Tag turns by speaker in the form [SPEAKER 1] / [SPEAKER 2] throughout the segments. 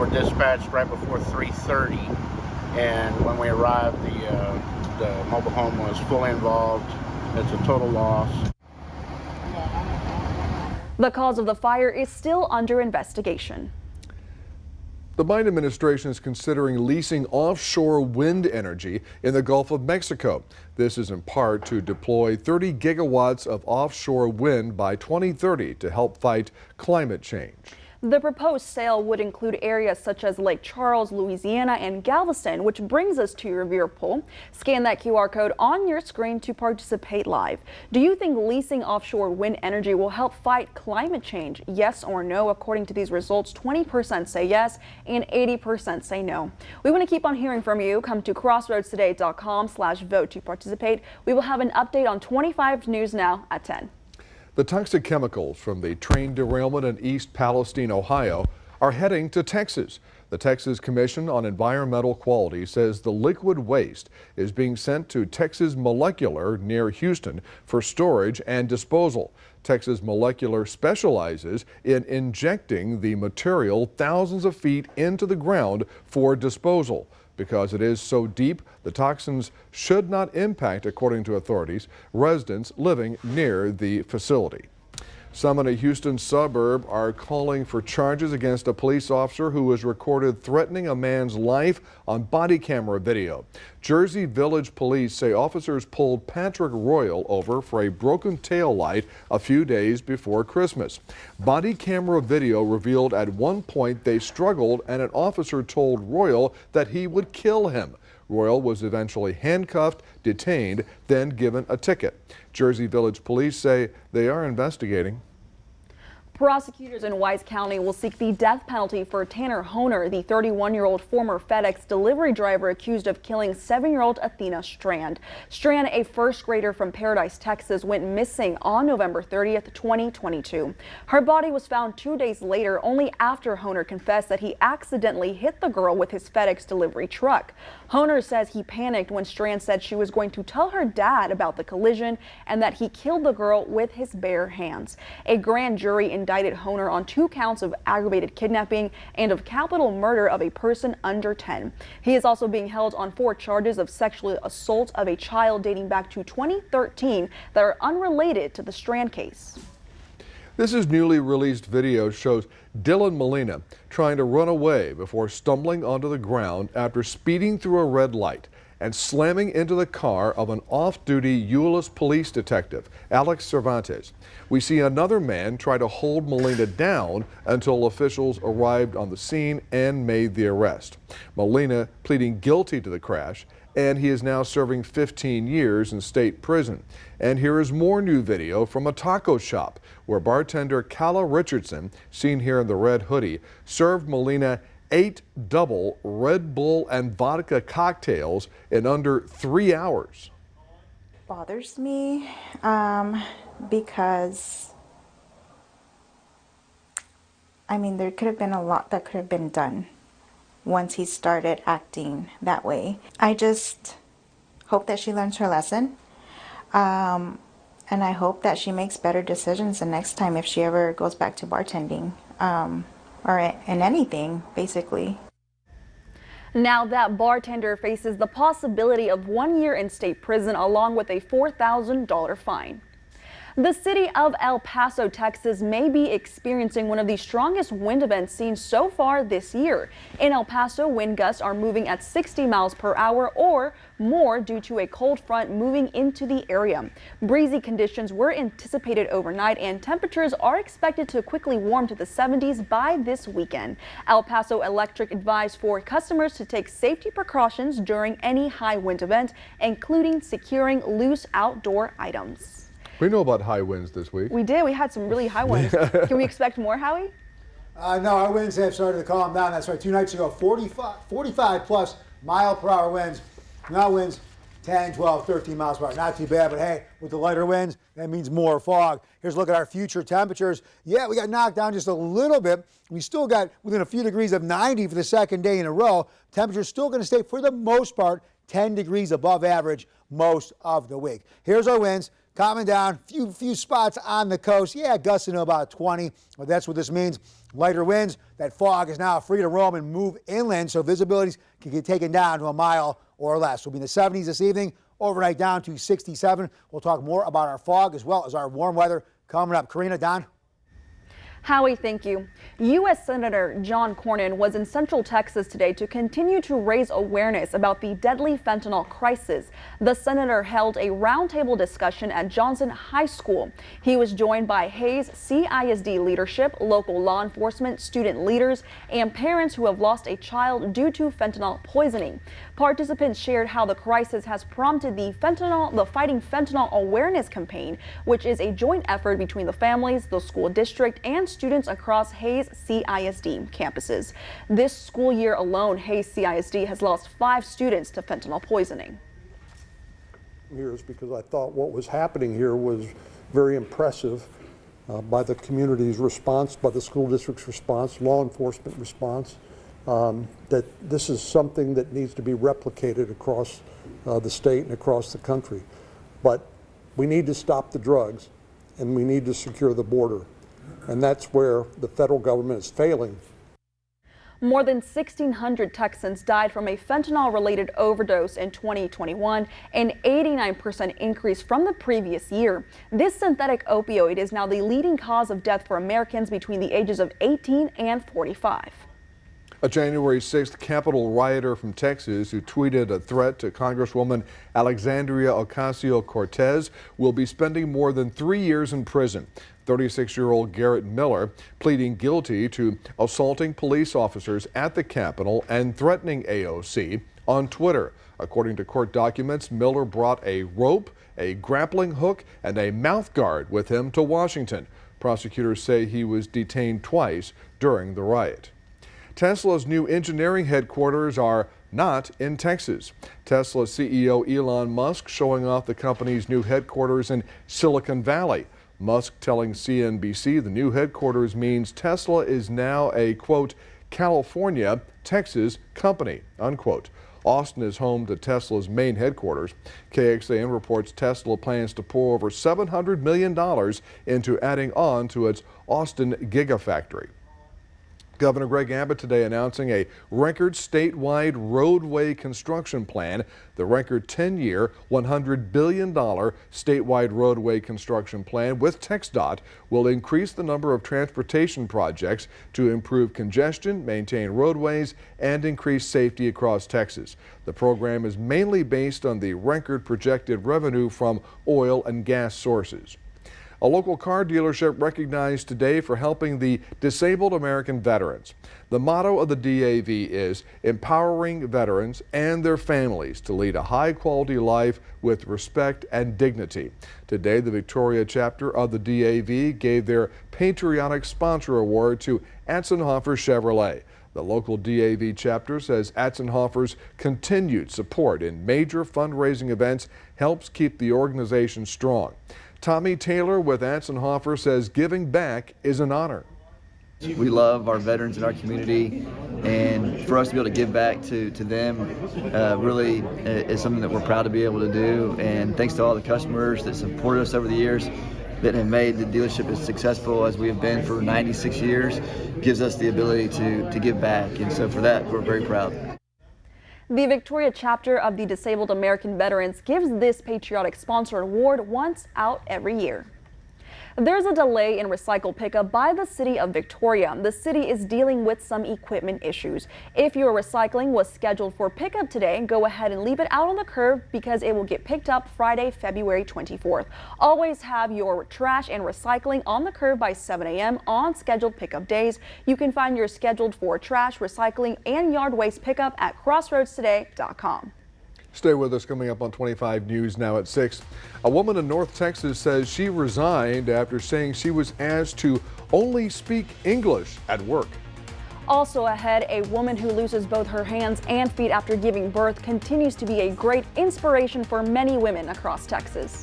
[SPEAKER 1] were dispatched right before 3:30, and when we arrived, the mobile home was fully involved. It's a total loss.
[SPEAKER 2] The cause of the fire is still under investigation.
[SPEAKER 3] The Biden administration is considering leasing offshore wind energy in the Gulf of Mexico. This is in part to deploy 30 gigawatts of offshore wind by 2030 to help fight climate change.
[SPEAKER 2] The proposed sale would include areas such as Lake Charles, Louisiana, and Galveston, which brings us to your viewer poll. Scan that QR code on your screen to participate live. Do you think leasing offshore wind energy will help fight climate change? Yes or no? According to these results, 20% say yes and 80% say no. We want to keep on hearing from you. Come to crossroadstoday.com/vote to participate. We will have an update on 25 News Now at 10.
[SPEAKER 3] The toxic chemicals from the train derailment in East Palestine, Ohio, are heading to Texas. The Texas Commission on Environmental Quality says the liquid waste is being sent to Texas Molecular near Houston for storage and disposal. Texas Molecular specializes in injecting the material thousands of feet into the ground for disposal. Because it is so deep, the toxins should not impact, according to authorities, residents living near the facility. Some in a Houston suburb are calling for charges against a police officer who was recorded threatening a man's life on body camera video. Jersey Village police say officers pulled Patrick Royal over for a broken tail light a few days before Christmas. Body camera video revealed at one point they struggled and an officer told Royal that he would kill him. Royal was eventually handcuffed, detained, then given a ticket. Jersey Village police say they are investigating.
[SPEAKER 2] Prosecutors in Wise County will seek the death penalty for Tanner Honer, the 31-year-old former FedEx delivery driver accused of killing 7-year-old Athena Strand. Strand, a first grader from Paradise, Texas, went missing on November 30th, 2022. Her body was found 2 days later, only after Honer confessed that he accidentally hit the girl with his FedEx delivery truck. Honer says he panicked when Strand said she was going to tell her dad about the collision and that he killed the girl with his bare hands. A grand jury indicted Honer on 2 counts of aggravated kidnapping and of capital murder of a person under 10. He is also being held on 4 charges of sexual assault of a child dating back to 2013 that are unrelated to the Strand case.
[SPEAKER 3] This is newly released video shows Dylan Molina trying to run away before stumbling onto the ground after speeding through a red light and slamming into the car of an off-duty Euless police detective, Alex Cervantes. We see another man try to hold Molina down until officials arrived on the scene and made the arrest. Molina pleading guilty to the crash, and he is now serving 15 years in state prison. And here is more new video from a taco shop where bartender Kala Richardson, seen here in the red hoodie, served Molina 8 double Red Bull and vodka cocktails in under 3 hours.
[SPEAKER 4] Bothers me because I mean there could have been a lot that could have been done once he started acting that way. I just hope that she learns her lesson, and I hope that she makes better decisions the next time if she ever goes back to bartending. Or in anything, basically.
[SPEAKER 2] Now that bartender faces the possibility of 1 year in state prison along with a $4,000 fine. The city of El Paso, Texas may be experiencing one of the strongest wind events seen so far this year. In El Paso, wind gusts are moving at 60 miles per hour or more due to a cold front moving into the area. Breezy conditions were anticipated overnight and temperatures are expected to quickly warm to the 70s by this weekend. El Paso Electric advised for customers to take safety precautions during any high wind event, including securing loose outdoor items.
[SPEAKER 3] We know about high winds this week.
[SPEAKER 2] We did. We had some really high ones. Can we expect more, Howie?
[SPEAKER 5] No, our winds have started to calm down. That's right. 2 nights ago, 45 plus mile per hour winds. Now winds 10, 12, 13 miles per hour. Not too bad, but hey, with the lighter winds, that means more fog. Here's a look at our future temperatures. Yeah, we got knocked down just a little bit. We still got within a few degrees of 90 for the second day in a row. Temperature's still going to stay, for the most part, 10 degrees above average most of the week. Here's our winds. Calming down, few spots on the coast. Yeah, gusting to about 20. But that's what this means. lighter winds. That fog is now free to roam and move inland, so visibilities can get taken down to a mile or less. We'll be in the 70s this evening, overnight down to 67. We'll talk more about our fog as well as our warm weather coming up. Karina, Don?
[SPEAKER 2] Howie, thank you. U.S. Senator John Cornyn was in Central Texas today to continue to raise awareness about the deadly fentanyl crisis. The senator held a roundtable discussion at Johnson High School. He was joined by Hays CISD leadership, local law enforcement, student leaders, and parents who have lost a child due to fentanyl poisoning. Participants shared how the crisis has prompted the Fighting Fentanyl Awareness campaign, which is a joint effort between the families, the school district, and students across Hays CISD campuses. This school year alone, Hays CISD has lost 5 students to fentanyl poisoning.
[SPEAKER 6] Years because I thought what was happening here was very impressive by the community's response, by the school district's response, law enforcement response, that this is something that needs to be replicated across the state and across the country. But we need to stop the drugs and we need to secure the border. And that's where the federal government is failing.
[SPEAKER 2] More than 1,600 Texans died from a fentanyl-related overdose in 2021, an 89% increase from the previous year. This synthetic opioid is now the leading cause of death for Americans between the ages of 18 and 45.
[SPEAKER 3] A January 6th Capitol rioter from Texas who tweeted a threat to Congresswoman Alexandria Ocasio-Cortez will be spending more than 3 years in prison. 36-year-old Garrett Miller pleading guilty to assaulting police officers at the Capitol and threatening AOC on Twitter. According to court documents, Miller brought a rope, a grappling hook, and a mouth guard with him to Washington. Prosecutors say he was detained twice during the riot. Tesla's new engineering headquarters are not in Texas. Tesla CEO Elon Musk showing off the company's new headquarters in Silicon Valley. Musk telling CNBC the new headquarters means Tesla is now a, quote, California, Texas company, unquote. Austin is home to Tesla's main headquarters. KXAN reports Tesla plans to pour over $700 million into adding on to its Austin Gigafactory. Governor Greg Abbott today announcing a record statewide roadway construction plan. The record 10-year, $100 billion statewide roadway construction plan with TxDOT will increase the number of transportation projects to improve congestion, maintain roadways, and increase safety across Texas. The program is mainly based on the record projected revenue from oil and gas sources. A local car dealership recognized today for helping the disabled American veterans. The motto of the DAV is empowering veterans and their families to lead a high-quality life with respect and dignity. Today, the Victoria chapter of the DAV gave their Patriotic Sponsor Award to Atzenhofer Chevrolet. The local DAV chapter says Atzenhofer's continued support in major fundraising events helps keep the organization strong. Tommy Taylor with Atzenhofer says giving back is an honor.
[SPEAKER 7] We love our veterans in our community, and for us to be able to give back to them really is something that we're proud to be able to do. And thanks to all the customers that supported us over the years that have made the dealership as successful as we have been for 96 years, gives us the ability to give back. And so for that, we're very proud.
[SPEAKER 2] The Victoria chapter of the Disabled American Veterans gives this Patriotic Sponsor Award once out every year. There's a delay in recycle pickup by the city of Victoria. The city is dealing with some equipment issues. If your recycling was scheduled for pickup today, go ahead and leave it out on the curb because it will get picked up Friday, February 24th. Always have your trash and recycling on the curb by 7 a.m. on scheduled pickup days. You can find your scheduled for trash, recycling, and yard waste pickup at crossroadstoday.com.
[SPEAKER 3] Stay with us. Coming up on 25 News now at 6. A woman in North Texas says she resigned after saying she was asked to only speak English at work.
[SPEAKER 2] Also ahead, a woman who loses both her hands and feet after giving birth continues to be a great inspiration for many women across Texas.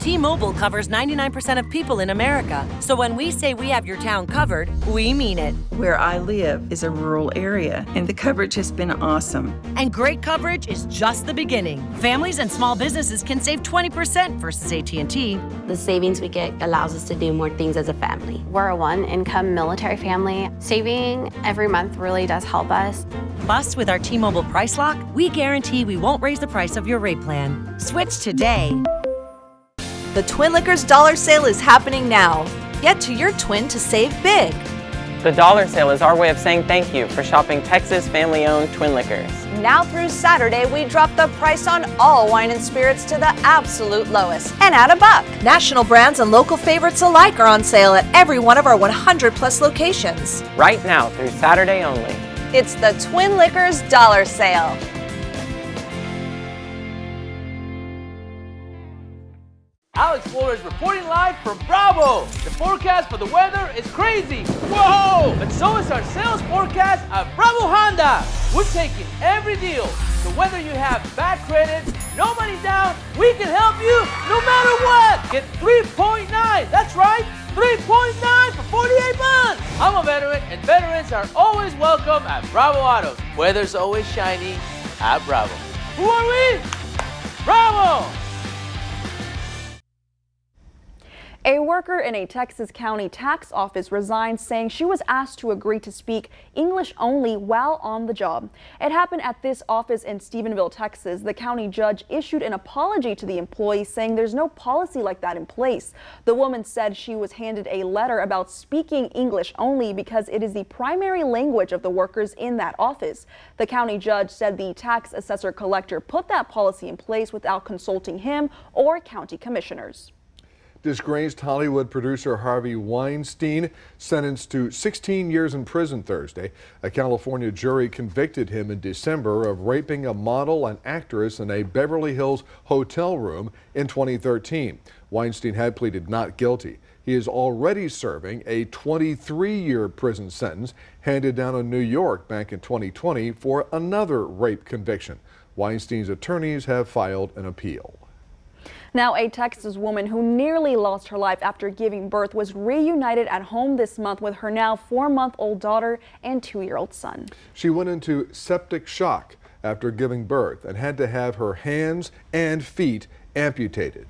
[SPEAKER 8] T-Mobile covers 99% of people in America. So when we say we have your town covered, we mean it.
[SPEAKER 9] Where I live is a rural area, and the coverage has been awesome.
[SPEAKER 8] And great coverage is just the beginning. Families and small businesses can save 20% versus AT&T.
[SPEAKER 10] The savings we get allows us to do more things as a family. We're a one-income military family. Saving every month really does help us.
[SPEAKER 8] Plus, with our T-Mobile Price Lock, we guarantee we won't raise the price of your rate plan. Switch today.
[SPEAKER 11] The Twin Liquors Dollar Sale is happening now. Get to your Twin to save big.
[SPEAKER 12] The Dollar Sale is our way of saying thank you for shopping Texas family-owned Twin Liquors.
[SPEAKER 11] Now through Saturday, we drop the price on all wine and spirits to the absolute lowest and at $1. National brands and local favorites alike are on sale at every one of our 100+ locations.
[SPEAKER 12] Right now through Saturday only.
[SPEAKER 11] It's the Twin Liquors Dollar Sale.
[SPEAKER 13] Alex Flores reporting live from Bravo. The forecast for the weather is crazy. Whoa! But so is our sales forecast at Bravo Honda. We're taking every deal. So whether you have bad credit, no money down, we can help you no matter what. Get 3.9. That's right, 3.9 for 48 months. I'm a veteran, and veterans are always welcome at Bravo Autos. Weather's always shiny at Bravo. Who are we? Bravo!
[SPEAKER 2] A worker in a Texas county tax office resigned, saying she was asked to agree to speak English only while on the job. It happened at this office in Stephenville, Texas. The county judge issued an apology to the employee, saying there's no policy like that in place. The woman said she was handed a letter about speaking English only because it is the primary language of the workers in that office. The county judge said the tax assessor collector put that policy in place without consulting him or county commissioners.
[SPEAKER 3] Disgraced Hollywood producer Harvey Weinstein sentenced to 16 years in prison Thursday. A California jury convicted him in December of raping a model and actress in a Beverly Hills hotel room in 2013. Weinstein had pleaded not guilty. He is already serving a 23-year prison sentence handed down in New York back in 2020 for another rape conviction. Weinstein's attorneys have filed an appeal.
[SPEAKER 2] Now, a Texas woman who nearly lost her life after giving birth was reunited at home this month with her now 4-month-old daughter and 2-year-old son.
[SPEAKER 3] She went into septic shock after giving birth and had to have her hands and feet amputated.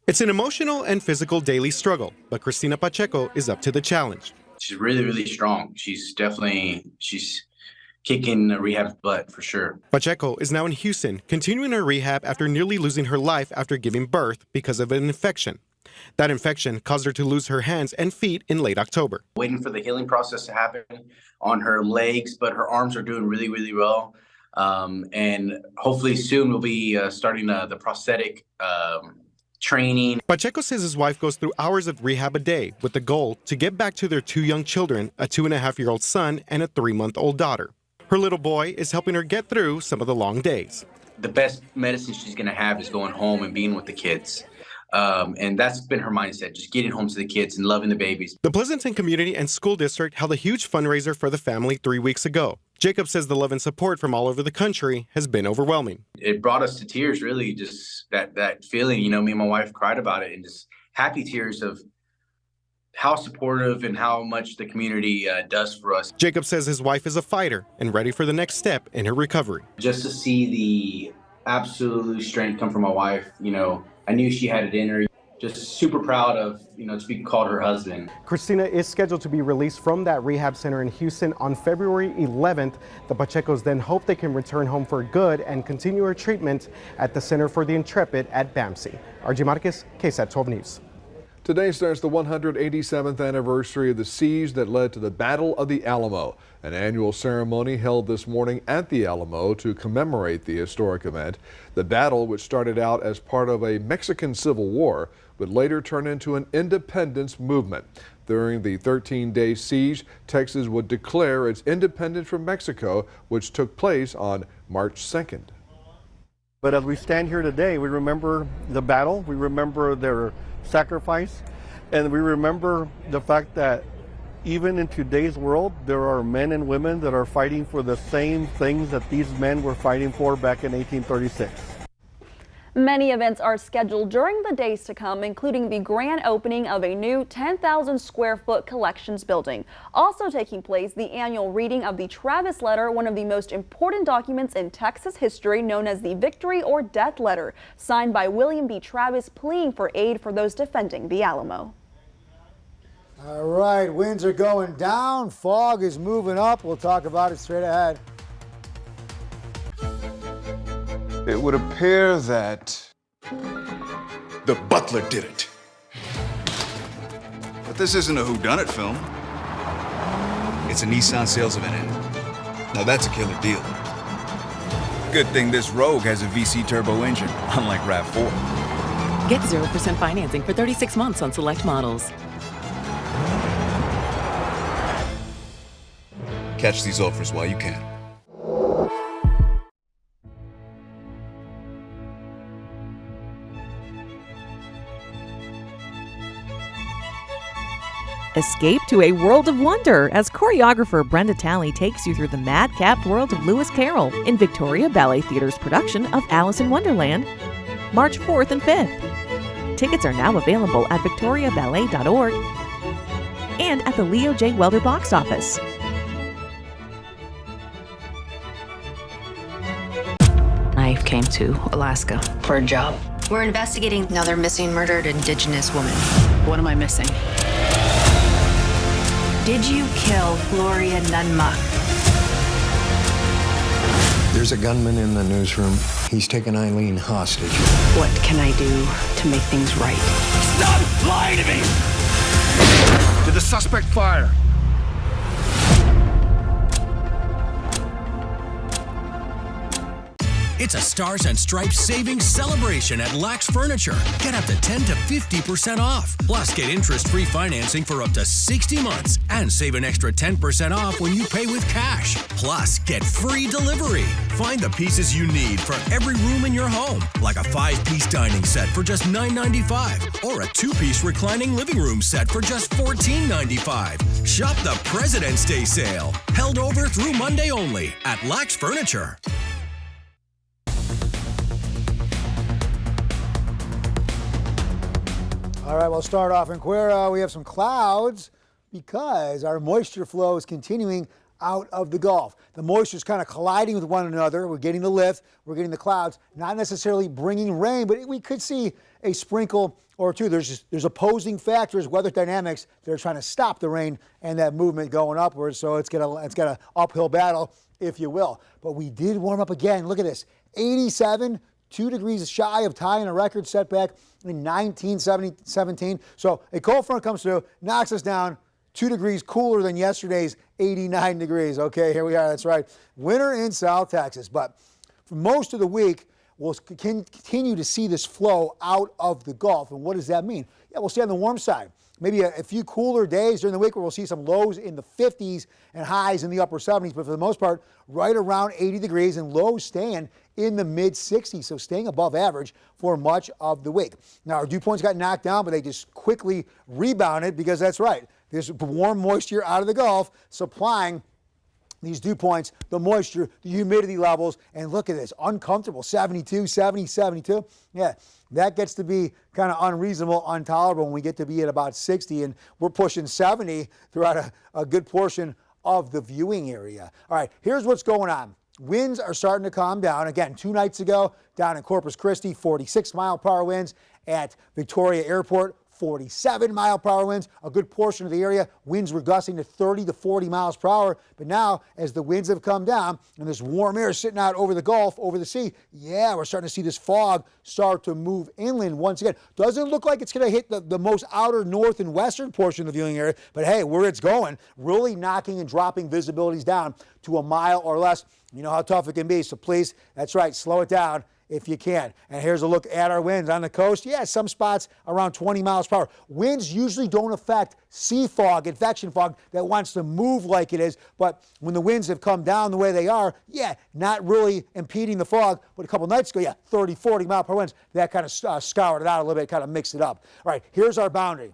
[SPEAKER 14] It's an emotional and physical daily struggle, but Cristina Pacheco is up to the challenge.
[SPEAKER 15] She's really, really strong. She's kicking the rehab butt for sure.
[SPEAKER 14] Pacheco is now in Houston, continuing her rehab after nearly losing her life after giving birth because of an infection. That infection caused her to lose her hands and feet in late October.
[SPEAKER 15] Waiting for the healing process to happen on her legs, but her arms are doing really, really well. And hopefully soon we'll be starting the prosthetic training.
[SPEAKER 14] Pacheco says his wife goes through hours of rehab a day with the goal to get back to their 2 young children, a 2.5-year-old son and a 3-month-old daughter. Her little boy is helping her get through some of the long days.
[SPEAKER 15] The best medicine she's going to have is going home and being with the kids. And that's been her mindset, just getting home to the kids and loving the babies.
[SPEAKER 14] The Pleasanton Community and School District held a huge fundraiser for the family 3 weeks ago. Jacob says the love and support from all over the country has been overwhelming.
[SPEAKER 15] It brought us to tears, really, just that feeling. You know, me and my wife cried about it, and just happy tears of how supportive and how much the community does for us.
[SPEAKER 14] Jacob says his wife is a fighter and ready for the next step in her recovery.
[SPEAKER 15] Just to see the absolute strength come from my wife, you know, I knew she had it in her. Just super proud of, you know, to be called her husband.
[SPEAKER 16] Cristina is scheduled to be released from that rehab center in Houston on February 11th. The Pachecos then hope they can return home for good and continue her treatment at the Center for the Intrepid at BAMC. RG Marquez, KSAT 12 News.
[SPEAKER 3] Today starts the 187th anniversary of the siege that led to the Battle of the Alamo. An annual ceremony held this morning at the Alamo to commemorate the historic event. The battle, which started out as part of a Mexican Civil War, would later turn into an independence movement. During the 13-day siege, Texas would declare its independence from Mexico, which took place on March 2nd.
[SPEAKER 6] But as we stand here today, we remember the battle, we remember their sacrifice, and we remember the fact that even in today's world, there are men and women that are fighting for the same things that these men were fighting for back in 1836.
[SPEAKER 2] Many events are scheduled during the days to come, including the grand opening of a new 10,000 square foot collections building. Also taking place, the annual reading of the Travis Letter, one of the most important documents in Texas history, known as the Victory or Death Letter, signed by William B. Travis, pleading for aid for those defending the Alamo.
[SPEAKER 5] All right, winds are going down, fog is moving up. We'll talk about it straight ahead.
[SPEAKER 17] It would appear that the butler did it. But this isn't a whodunit film. It's a Nissan sales event. Now that's a killer deal. Good thing this Rogue has a VC turbo engine, unlike RAV4.
[SPEAKER 18] Get 0% financing for 36 months on select models.
[SPEAKER 17] Catch these offers while you can.
[SPEAKER 19] Escape to a world of wonder as choreographer Brenda Talley takes you through the madcapped world of Lewis Carroll in Victoria Ballet Theater's production of Alice in Wonderland, March 4th and 5th. Tickets are now available at victoriaballet.org and at the Leo J. Welder box office.
[SPEAKER 20] I came to Alaska for a job. We're investigating another missing murdered Indigenous woman. What am I missing? Did you kill Gloria Nunmuck?
[SPEAKER 21] There's a gunman in the newsroom. He's taken Eileen hostage.
[SPEAKER 20] What can I do to make things right?
[SPEAKER 17] Stop lying to me! Did the suspect fire?
[SPEAKER 22] It's a Stars and Stripes savings celebration at Lax Furniture. Get up to 10 to 50% off. Plus, get interest-free financing for up to 60 months and save an extra 10% off when you pay with cash. Plus, get free delivery. Find the pieces you need for every room in your home, like a 5-piece dining set for just $9.95 or a 2-piece reclining living room set for just $14.95. Shop the President's Day sale, held over through Monday only at Lax Furniture.
[SPEAKER 5] All right, we'll start off in Cuera. We have some clouds because our moisture flow is continuing out of the Gulf. The moisture is kind of colliding with one another. We're getting the lift, we're getting the clouds, not necessarily bringing rain, but we could see a sprinkle or two. There's opposing factors, weather dynamics, that are trying to stop the rain and that movement going upwards. So it's got an uphill battle, if you will. But we did warm up again. Look at this, 87. 2 degrees shy of tying a record setback in 1917. So a cold front comes through, knocks us down 2 degrees cooler than yesterday's 89 degrees. Okay, here we are. That's right. Winter in South Texas. But for most of the week, we'll continue to see this flow out of the Gulf. And what does that mean? Yeah, we'll stay on the warm side. Maybe a few cooler days during the week where we'll see some lows in the 50s and highs in the upper 70s. But for the most part, right around 80 degrees and lows staying in the mid 60s. So staying above average for much of the week. Now our dew points got knocked down, but they just quickly rebounded because that's right. There's warm moisture out of the Gulf supplying these dew points, the moisture, the humidity levels, and look at this, uncomfortable, 72, 70, 72. Yeah, that gets to be kind of unreasonable, intolerable when we get to be at about 60, and we're pushing 70 throughout a good portion of the viewing area. All right, here's what's going on. Winds are starting to calm down. Again, 2 nights ago, down in Corpus Christi, 46-mile-per-hour winds. At Victoria Airport, 47-mile-per-hour winds. A good portion of the area, winds were gusting to 30 to 40 miles per hour. But now, as the winds have come down and this warm air is sitting out over the Gulf, over the sea, yeah, we're starting to see this fog start to move inland once again. Doesn't look like it's going to hit the most outer north and western portion of the viewing area, but hey, where it's going, really knocking and dropping visibilities down to a mile or less. You know how tough it can be, so please, that's right, slow it down if you can. And here's a look at our winds on the coast. Yeah, some spots around 20 miles per hour. Winds usually don't affect sea fog, infection fog that wants to move like it is, but when the winds have come down the way they are, yeah, not really impeding the fog, but a couple nights ago, yeah, 30, 40 mile per hour winds, that kind of scoured it out a little bit, kind of mixed it up. All right, here's our boundary.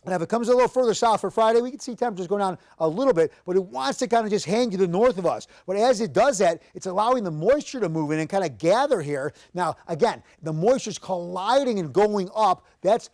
[SPEAKER 5] And if it comes a little further south for Friday, we can see temperatures go down a little bit, but it wants to kind of just hang to the north of us. But as it does that, it's allowing the moisture to move in and kind of gather here. Now, again, the moisture's colliding and going up. That's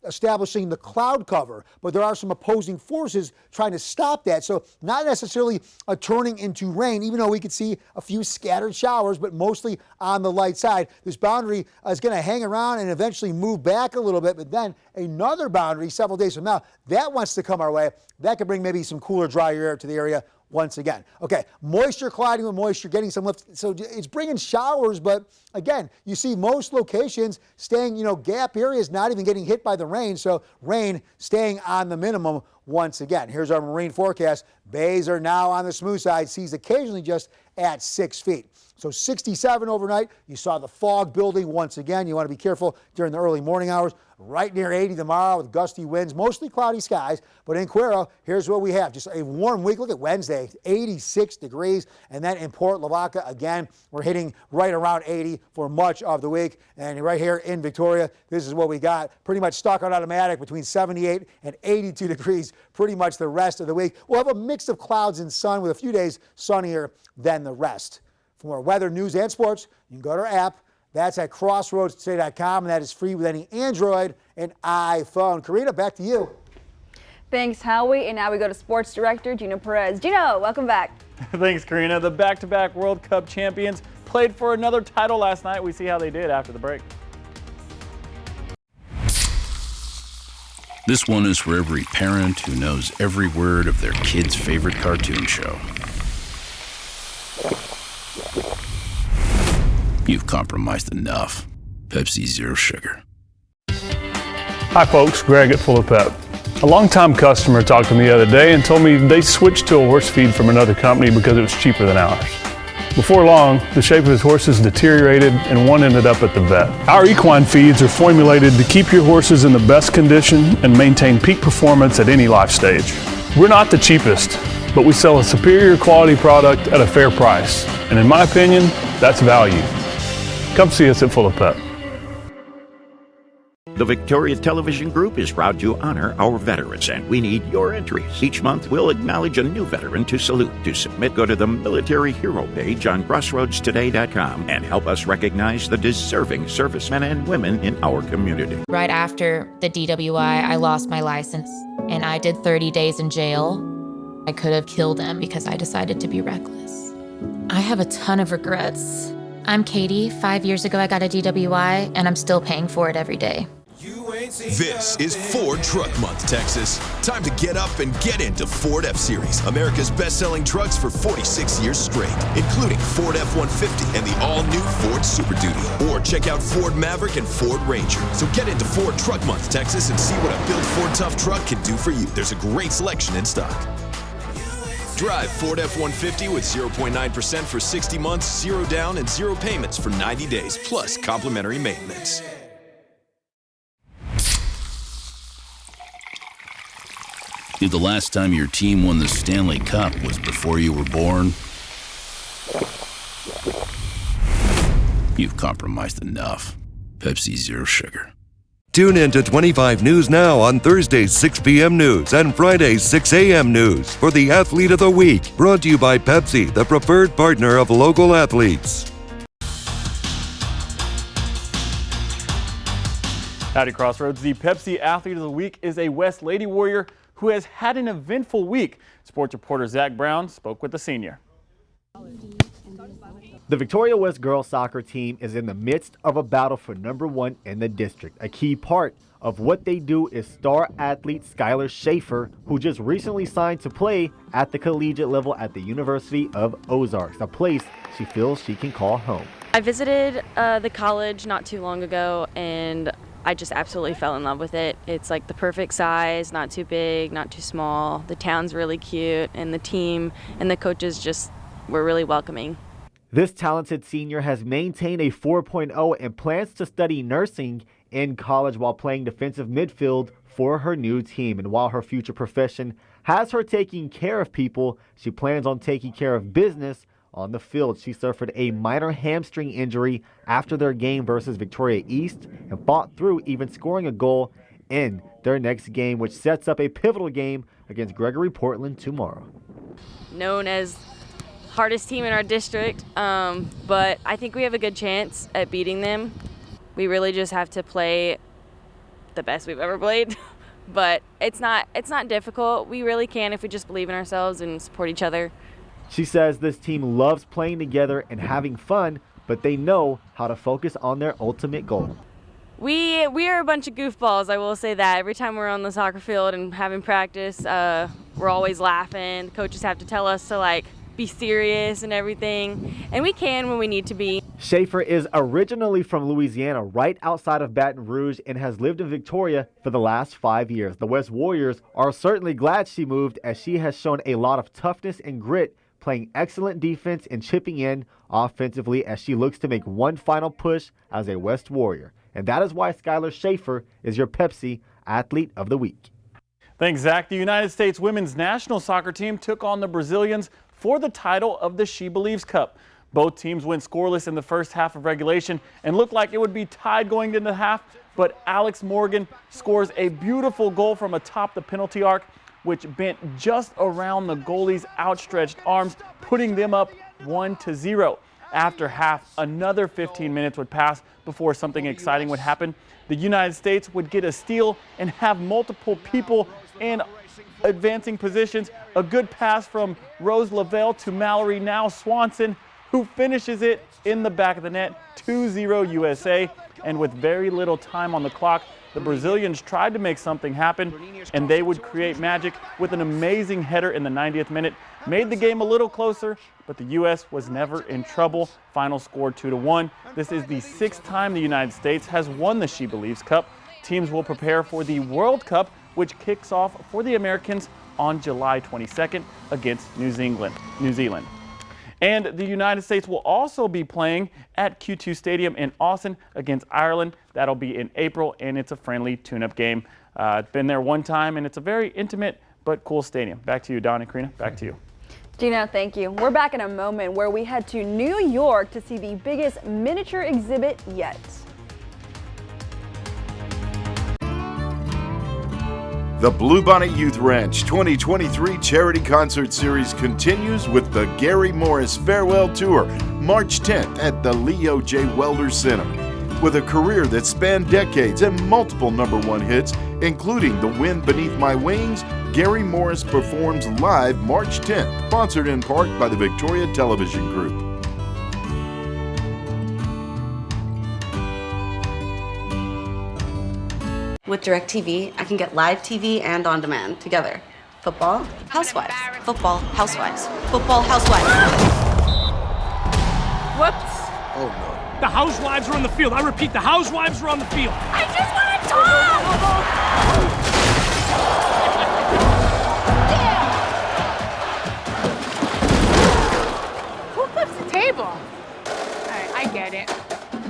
[SPEAKER 5] establishing the cloud cover, but there are some opposing forces trying to stop that. So not necessarily turning into rain, even though we could see a few scattered showers, but mostly on the light side. This boundary is going to hang around and eventually move back a little bit, but then another boundary several days from now, that wants to come our way. That could bring maybe some cooler, drier air to the area once again. Okay, moisture colliding with moisture, getting some lift. So it's bringing showers, but again, you see most locations staying, gap areas not even getting hit by the rain. So rain staying on the minimum once again. Here's our marine forecast. Bays are now on the smooth side, seas occasionally just at 6 feet. So 67 overnight. You saw the fog building once again. You want to be careful during the early morning hours. Right near 80 tomorrow with gusty winds, mostly cloudy skies. But in Cuero, here's what we have. Just a warm week. Look at Wednesday, 86 degrees. And then in Port Lavaca, again, we're hitting right around 80 for much of the week. And right here in Victoria, this is what we got. Pretty much stuck on automatic between 78 and 82 degrees pretty much the rest of the week. We'll have a mix of clouds and sun with a few days sunnier than the rest. For more weather, news, and sports, you can go to our app. That's at crossroadstoday.com, and that is free with any Android and iPhone. Karina, back to you.
[SPEAKER 2] Thanks, Howie. And now we go to Sports Director Gino Perez. Gino, welcome back.
[SPEAKER 1] Thanks, Karina. The back-to-back World Cup champions played for another title last night. We see how they did after the break.
[SPEAKER 4] This one is for every parent who knows every word of their kid's favorite cartoon show. You've compromised enough. Pepsi Zero Sugar.
[SPEAKER 23] Hi folks, Greg at Fuller Pep. A longtime customer talked to me the other day and told me they switched to a horse feed from another company because it was cheaper than ours. Before long, the shape of his horses deteriorated and one ended up at the vet. Our equine feeds are formulated to keep your horses in the best condition and maintain peak performance at any life stage. We're not the cheapest, but we sell a superior quality product at a fair price. And in my opinion, that's value. Come see us at Fuller Pep.
[SPEAKER 24] The Victoria Television Group is proud to honor our veterans, and we need your entries. Each month, we'll acknowledge a new veteran to salute. To submit, go to the Military Hero page on crossroadstoday.com and help us recognize the deserving servicemen and women in our community.
[SPEAKER 25] Right after the DWI, I lost my license, and I did 30 days in jail. I could have killed him because I decided to be reckless. I have a ton of regrets. I'm Katie. 5 years ago, I got a DWI, and I'm still paying for it every day.
[SPEAKER 26] This is Ford Truck Month, Texas. Time to get up and get into Ford F-Series, America's best-selling trucks for 46 years straight, including Ford F-150 and the all-new Ford Super Duty. Or check out Ford Maverick and Ford Ranger. So get into Ford Truck Month, Texas, and see what a built Ford Tough truck can do for you. There's a great selection in stock. Drive Ford F-150 with 0.9% for 60 months, 0 down, and 0 payments for 90 days, plus complimentary maintenance.
[SPEAKER 4] If the last time your team won the Stanley Cup was before you were born, you've compromised enough. Pepsi Zero Sugar.
[SPEAKER 27] Tune in to 25 News Now on Thursdays 6 p.m. news and Fridays 6 a.m. news for the Athlete of the Week. Brought to you by Pepsi, the preferred partner of local athletes.
[SPEAKER 1] Howdy, Crossroads. The Pepsi Athlete of the Week is a West Lady Warrior who has had an eventful week. Sports reporter Zach Brown spoke with the senior.
[SPEAKER 28] The Victoria West girls soccer team is in the midst of a battle for #1 in the district. A key part of what they do is star athlete Skylar Schaefer, who just recently signed to play at the collegiate level at the University of Ozarks, a place she feels she can call home.
[SPEAKER 29] I visited the college not too long ago, and I just absolutely fell in love with it. It's like the perfect size, not too big, not too small. The town's really cute, and the team and the coaches just were really welcoming.
[SPEAKER 28] This talented senior has maintained a 4.0 and plans to study nursing in college while playing defensive midfield for her new team. And while her future profession has her taking care of people, she plans on taking care of business on the field. She suffered a minor hamstring injury after their game versus Victoria East and fought through even scoring a goal in their next game, which sets up a pivotal game against Gregory Portland tomorrow.
[SPEAKER 29] Known as hardest team in our district, but I think we have a good chance at beating them. We really just have to play the best we've ever played, but it's not difficult. We really can if we just believe in ourselves and support each other.
[SPEAKER 28] She says this team loves playing together and having fun, but they know how to focus on their ultimate goal.
[SPEAKER 29] We are a bunch of goofballs, I will say that. Every time we're on the soccer field and having practice, we're always laughing. The coaches have to tell us to be serious and everything, and we can when we need to be.
[SPEAKER 28] Schaefer is originally from Louisiana, right outside of Baton Rouge, and has lived in Victoria for the last 5 years. The West Warriors are certainly glad she moved, as she has shown a lot of toughness and grit, playing excellent defense and chipping in offensively as she looks to make one final push as a West Warrior. And that is why Skylar Schaefer is your Pepsi Athlete of the Week.
[SPEAKER 1] Thanks, Zach. The United States women's national soccer team took on the Brazilians for the title of the She Believes Cup. Both teams went scoreless in the first half of regulation and looked like it would be tied going into the half, but Alex Morgan scores a beautiful goal from atop the penalty arc, which bent just around the goalie's outstretched arms, putting them up 1-0. After half, another 15 minutes would pass before something exciting would happen. The United States would get a steal and have multiple people in advancing positions. A good pass from Rose Lavelle to Mallory Now Swanson, who finishes it in the back of the net, 2-0 USA. And with very little time on the clock, the Brazilians tried to make something happen, and they would create magic with an amazing header in the 90th minute. Made the game a little closer, but the U.S. was never in trouble. Final score 2-1. This is the 6th time the United States has won the She Believes Cup. Teams will prepare for the World Cup, which kicks off for the Americans on July 22nd against New Zealand. And the United States will also be playing at Q2 Stadium in Austin against Ireland. That'll be in April, and it's a friendly tune-up game. It's been there one time, and it's a very intimate but cool stadium. Back to you, Don and Karina. Back to you.
[SPEAKER 2] Gina, thank you. We're back in a moment where we head to New York to see the biggest miniature exhibit yet.
[SPEAKER 7] The Bluebonnet Youth Ranch 2023 Charity Concert Series continues with the Gary Morris Farewell Tour, March 10th at the Leo J. Welder Center. With a career that spanned decades and multiple #1 hits, including The Wind Beneath My Wings, Gary Morris performs live March 10th, sponsored in part by the Victoria Television Group.
[SPEAKER 8] With DirecTV, I can get live TV and on demand together. Football, Housewives. Football, Housewives. Football, Housewives.
[SPEAKER 9] Whoops.
[SPEAKER 7] Oh no.
[SPEAKER 9] The Housewives are on the field. I repeat, the Housewives are on the field.
[SPEAKER 8] I just want to talk!
[SPEAKER 9] Who flips the table? All right, I get it.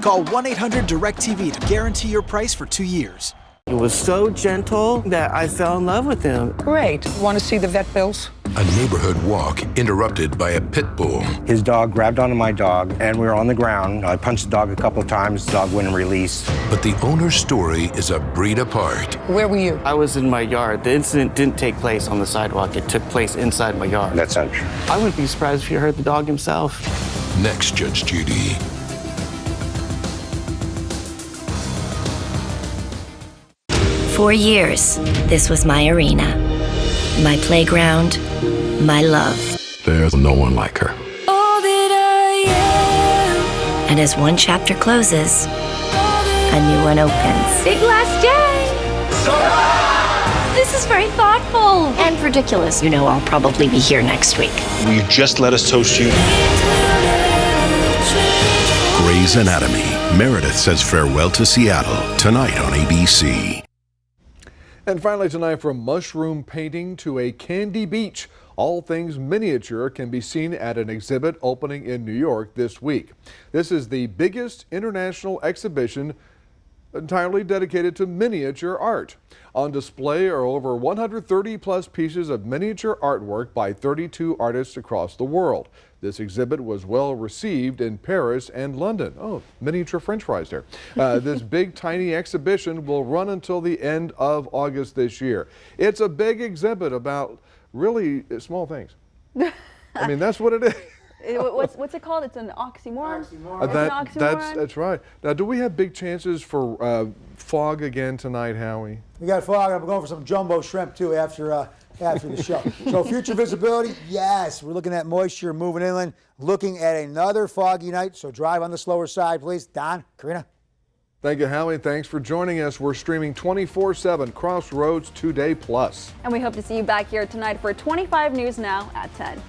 [SPEAKER 10] Call 1-800-DIRECTV to guarantee your price for 2 years.
[SPEAKER 11] He was so gentle that I fell in love with him.
[SPEAKER 12] Great. Want to see the vet bills?
[SPEAKER 13] A neighborhood walk interrupted by a pit bull.
[SPEAKER 11] His dog grabbed onto my dog, and we were on the ground. I punched the dog a couple of times. The dog wouldn't release.
[SPEAKER 13] But the owner's story is a breed apart.
[SPEAKER 12] Where were you?
[SPEAKER 11] I was in my yard. The incident didn't take place on the sidewalk. It took place inside my yard. That's not true. I wouldn't be surprised if you heard the dog himself.
[SPEAKER 13] Next, Judge Judy.
[SPEAKER 14] For years, this was my arena, my playground, my love.
[SPEAKER 13] There's no one like her.
[SPEAKER 14] All that I am. And as one chapter closes, a new one opens.
[SPEAKER 15] Big last day! This is very thoughtful and ridiculous.
[SPEAKER 14] You know I'll probably be here next week.
[SPEAKER 13] Will you just let us toast you? Grey's Anatomy. Meredith says farewell to Seattle tonight on ABC.
[SPEAKER 3] And finally tonight, from mushroom painting to a candy beach, all things miniature can be seen at an exhibit opening in New York this week. This is the biggest international exhibition entirely dedicated to miniature art. On display are over 130 plus pieces of miniature artwork by 32 artists across the world. This exhibit was well received in Paris and London. Oh, miniature French fries there. This big tiny exhibition will run until the end of August this year. It's a big exhibit about really small things. I mean, that's what it is.
[SPEAKER 2] What's it called? It's an oxymoron. It's an oxymoron.
[SPEAKER 3] That's right. Now, do we have big chances for fog again tonight, Howie?
[SPEAKER 5] We got fog. I'm going for some jumbo shrimp too after the show. So future visibility, yes. We're looking at moisture moving inland, looking at another foggy night. So drive on the slower side, please. Don, Karina.
[SPEAKER 3] Thank you, Howie. Thanks for joining us. We're streaming 24/7 Crossroads Today Plus.
[SPEAKER 2] And we hope to see you back here tonight for 25 News Now at 10.